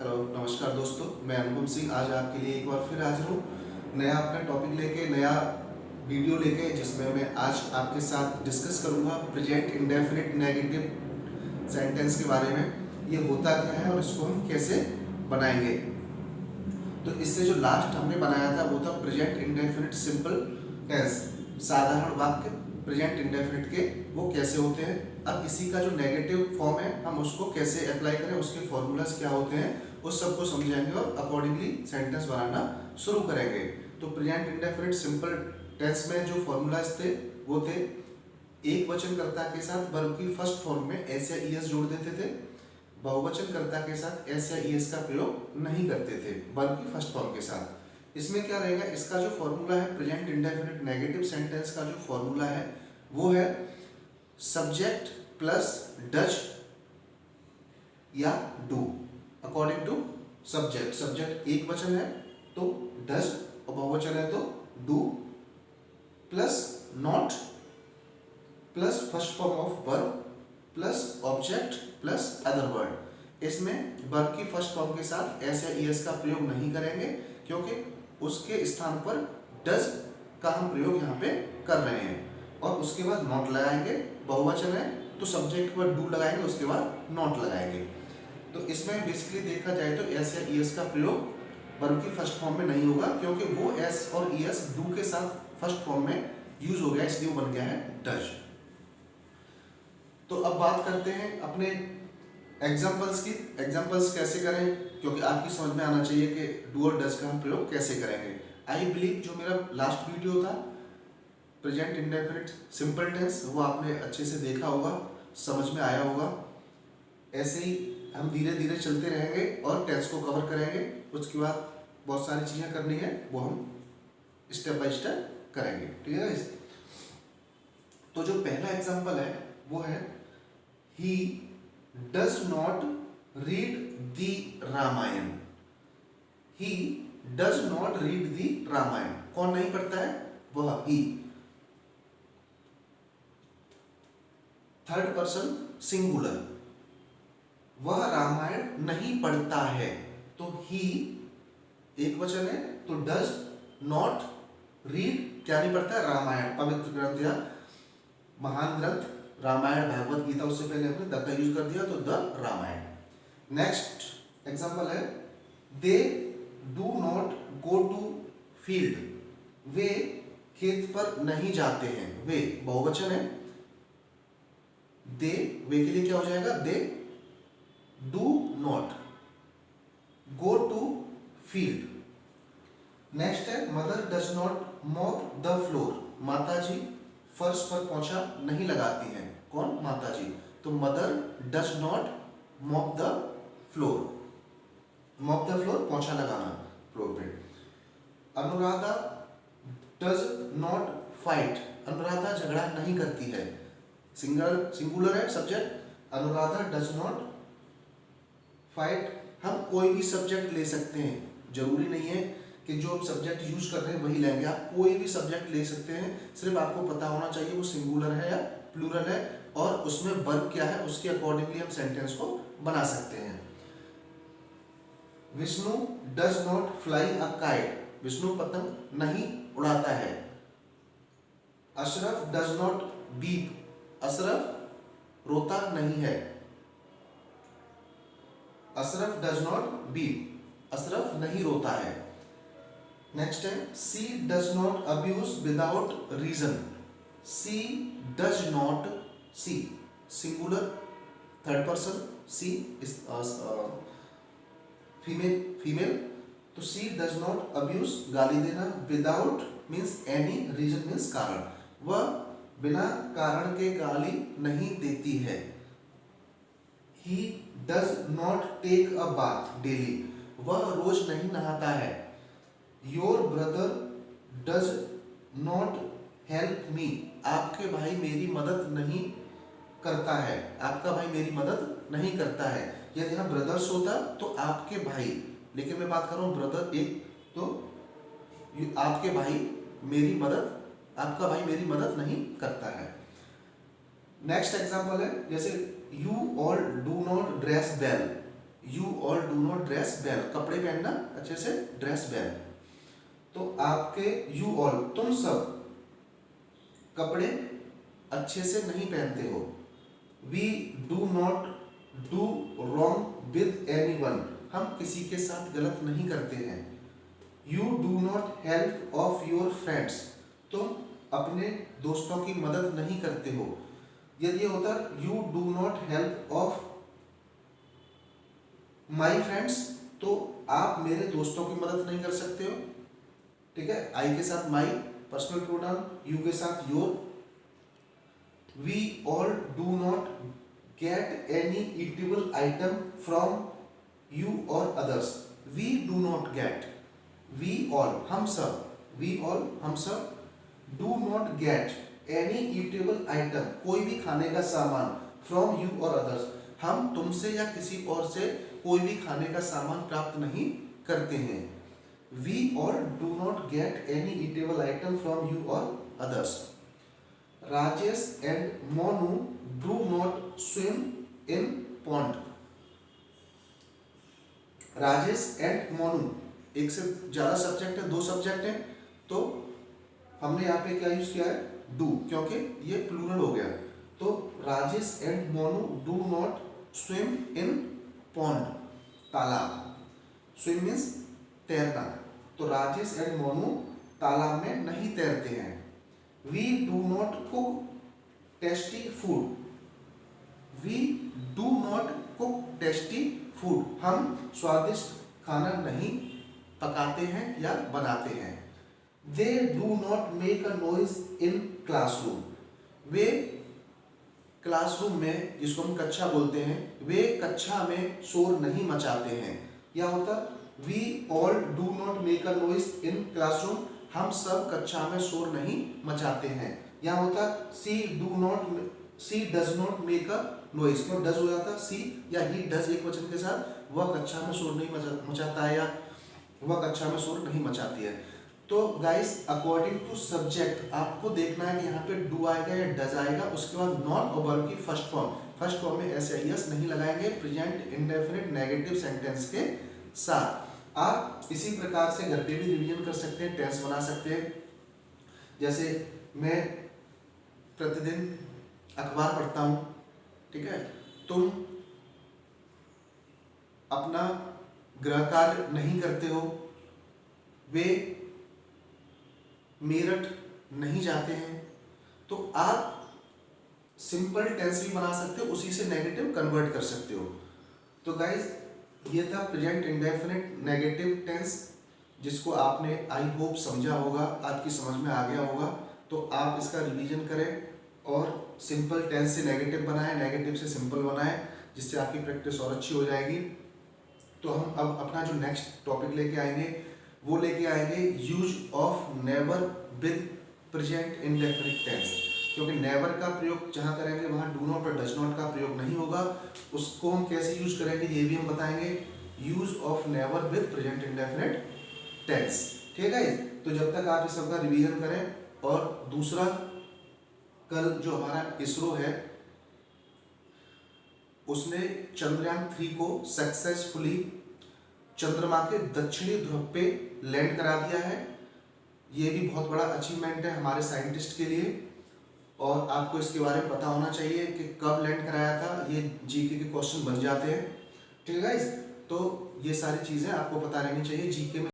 Hello नमस्कार दोस्तों, मैं अनुपम सिंह आज आपके लिए एक बार फिर हाजिर हूँ नया अपना टॉपिक लेके, नया वीडियो लेके, जिसमें मैं आज आपके साथ डिस्कस करूँगा प्रेजेंट इंडेफिनिट नेगेटिव सेंटेंस के बारे में। ये होता क्या है और इसको हम कैसे बनाएंगे। तो इससे जो लास्ट हमने बनाया था वो था प्रेजेंट इंडेफिनिट सिंपल टेंस, साधारण वाक्य प्रेजेंट इंडेफिनिट के वो कैसे होते हैं। अब इसी का जो नेगेटिव फॉर्म है हम उसको कैसे अप्लाई करें, उसके फॉर्मूलाज क्या होते हैं, उस सबको समझेंगे और अकॉर्डिंगली सेंटेंस बनाना शुरू करेंगे। तो प्रेजेंट इंडेफिनिट सिंपल टेंस में जो फॉर्मूलाज थे वो थे एक वचनकर्ता के साथ वर्ब की फर्स्ट फॉर्म में एस या ईएस जोड़ देते थे, बहुवचनकर्ता के साथ एस या ईएस का प्रयोग नहीं करते थे वर्ब की फर्स्ट फॉर्म के साथ। इसमें क्या रहेगा, इसका जो फॉर्मूला है प्रेजेंट इंडेफिनिट नेगेटिव सेंटेंस का जो फॉर्मूला है वो है सब्जेक्ट प्लस डज या do according to subject. Subject एक वचन है तो डज और बहुवचन है तो do plus not plus first form of verb plus object plus other word. इसमें वर्ब की फर्स्ट फॉर्म के साथ एस या ईएस का प्रयोग नहीं करेंगे क्योंकि उसके स्थान पर डज का हम प्रयोग यहाँ पे कर रहे हैं। और उसके बाद नॉट लगाएंगे, बहुवचन है तो सब्जेक्ट पर डू लगाएंगे, उसके बाद नॉट लगाएंगे। तो इसमें बेसिकली देखा जाए तो एस या ईएस का प्रयोग वर्ब की फर्स्ट फॉर्म में नहीं होगा क्योंकि वो एस और ईएस डू के साथ फर्स्ट फॉर्म में यूज हो गया, इसलिए वो बन गया है डज। तो अब बात करते हैं अपने एग्जाम्पल्स की। एग्जाम्पल्स कैसे करें, क्योंकि आपकी समझ में आना चाहिए कि डू और डज का हम प्रयोग कैसे करेंगे। आई बिलीव जो मेरा लास्ट वीडियो था प्रेजेंट इंडेफिनिट सिंपल टेंस वो आपने अच्छे से देखा होगा, समझ में आया होगा। ऐसे ही हम धीरे धीरे चलते रहेंगे और टेंस को कवर करेंगे। उसके बाद बहुत सारी चीज़ें करनी है वो हम स्टेप बाय स्टेप करेंगे, ठीक है। तो जो पहला एग्जाम्पल है वो है he does not read the Ramayana. He does not read the Ramayana, कौन नहीं पढ़ता है, वह ही। थर्ड पर्सन सिंगुलर, वह रामायण नहीं पढ़ता है, तो ही एक वचन है तो डज नॉट रीड क्या नहीं पढ़ता है, रामायण पवित्र ग्रंथ या महान ग्रंथ रामायण भागवत गीता, उससे पहले हमने द का यूज कर दिया तो द रामायण। नेक्स्ट एग्जांपल है they do not go to field, वे खेत पर नहीं जाते हैं। वे बहुवचन है, दे वे के लिए क्या हो जाएगा, they do not go to field. Next है mother does not mop the floor, माता जी फर्श पर पोंछा नहीं लगाती हैं, कौन, माता जी। तो mother does not mop the floor, mop the floor पोंछा लगाना फ्लोर पे। Anuradha does not fight, Anuradha झगड़ा नहीं करती है, सिंगुलर है subject. Anuradha does not fight, हम कोई भी सब्जेक्ट ले सकते हैं, जरूरी नहीं है कि जो सब्जेक्ट यूज कर रहे हैं वही लेंगे, आप कोई भी सब्जेक्ट ले सकते हैं, सिर्फ आपको पता होना चाहिए वो सिंगुलर है या प्लूरल है और उसमें वर्ब क्या है, उसके अकॉर्डिंगली हम सेंटेंस को बना सकते हैं। Vishnu does not fly a kite, Vishnu पतंग नहीं उड़ाता है। Ashraf does not weep, Ashraf रोता नहीं है। Ashraf does not weep, Ashraf नहीं रोता है। नेक्स्ट है she does not abuse without reason, she does not, she singular third person, she female, तो सी डज नॉट अब्यूज गाली देना, without means any, reason means कारण, वह बिना कारण के गाली नहीं देती है। He does not take a bath daily, वह रोज नहीं नहाता है। Your brother does not help me, आपके भाई मेरी मदद नहीं करता है, आपका भाई मेरी मदद नहीं करता है। यदि यहाँ ब्रदर्स होता तो आपके भाई, लेकिन मैं बात कर रहा हूँ ब्रदर एक, तो आपके भाई मेरी मदद, आपका भाई मेरी मदद नहीं करता है। नेक्स्ट एग्जांपल है जैसे you all do not dress well, you all do not dress well, कपड़े पहनना अच्छे से ड्रेस वेल। तो आपके यू ऑल तुम सब कपड़े अच्छे से नहीं पहनते हो। We do not do wrong with anyone, हम किसी के साथ गलत नहीं करते हैं। You do not help of your friends, तुम अपने दोस्तों की मदद नहीं करते हो। यदि होता you do not help of my friends, तो आप मेरे दोस्तों की मदद नहीं कर सकते हो। ठीक है, आई के साथ माई पर्सनल प्रोनाउन, यू के साथ your. We all do not get any eatable item from you और others. We do not get, we all हम सब, वी ऑल हम सब, do not get any eatable item कोई भी खाने का सामान, फ्रॉम यू और अदर्स, हम तुमसे या किसी और से कोई भी खाने का सामान प्राप्त नहीं करते हैं। We all do not get any eatable item from you और others. Rajesh and Monu do not swim in pond. Rajesh and Monu, एक से ज्यादा सब्जेक्ट है, दो सब्जेक्ट है, तो हमने यहाँ पे क्या यूज किया है, डू, क्योंकि ये प्लूरल हो गया। तो Rajesh and Monu do not swim in pond, तालाब। स्विम मीन्स तैरना, तो राजेश एंड मोनू तालाब में नहीं तैरते हैं। We do not cook tasty food, we do not cook tasty food, हम स्वादिष्ट खाना नहीं पकाते हैं या बनाते हैं। They do not make a noise in classroom, वे क्लासरूम में, जिसको हम कक्षा बोलते हैं, वे कक्षा में शोर नहीं मचाते हैं। या होता we all do not make a noise in classroom, हम सब कक्षा में शोर नहीं मचाते हैं। या होता she does not make a noise, क्यों डज हो जाता सी या ही डज एक वचन के साथ, वह कक्षा में शोर नहीं मचाता है या वह कक्षा में शोर नहीं मचाती है। तो गाइस अकॉर्डिंग टू सब्जेक्ट आपको देखना है कि यहाँ पे डू आएगा या डज आएगा, उसके बाद नॉन और वर्ब की फर्स्ट फॉर्म में एस या यस नहीं लगाएंगे प्रेजेंट इंडेफिनिट नेगेटिव सेंटेंस के साथ। आप इसी प्रकार से घर पे भी रिवीजन कर सकते हैं, टेंस बना सकते हैं। जैसे मैं प्रतिदिन अखबार पढ़ता हूँ, ठीक है, तुम अपना गृह कार्य नहीं करते हो, वे मेरठ नहीं जाते हैं। तो आप सिंपल टेंस भी बना सकते हो, उसी से नेगेटिव कन्वर्ट कर सकते हो। तो गाइज ये था प्रेजेंट इंडेफिनिट नेगेटिव टेंस, जिसको आपने आई होप समझा होगा, आपकी समझ में आ गया होगा। तो आप इसका रिवीजन करें और सिंपल टेंस से नेगेटिव बनाएं, नेगेटिव से सिंपल बनाएं, जिससे आपकी प्रैक्टिस और अच्छी हो जाएगी। तो हम अब अपना जो नेक्स्ट टॉपिक लेके आएंगे वो लेके आएंगे use of never with present indefinite tense, क्योंकि नेवर का प्रयोग जहाँ करेंगे वहाँ डू नॉट और डज नॉट का प्रयोग नहीं होगा। उसको हम कैसे यूज करेंगे ये भी हम बताएंगे। Use of never with present indefinite tense, ठीक है। तो जब तक आप इस सब का रिवीजन करें, और दूसरा कल जो हमारा इसरो है उसने चंद्रयान 3 को सक्सेसफुली चंद्रमा के दक्षिणी ध्रुव पे लैंड करा दिया है। ये भी बहुत बड़ा अचीवमेंट है हमारे साइंटिस्ट के लिए, और आपको इसके बारे में पता होना चाहिए कि कब लैंड कराया था। ये जीके के क्वेश्चन बन जाते हैं, ठीक है गाइस। तो ये सारी चीज़ें आपको पता रहनी चाहिए जीके में।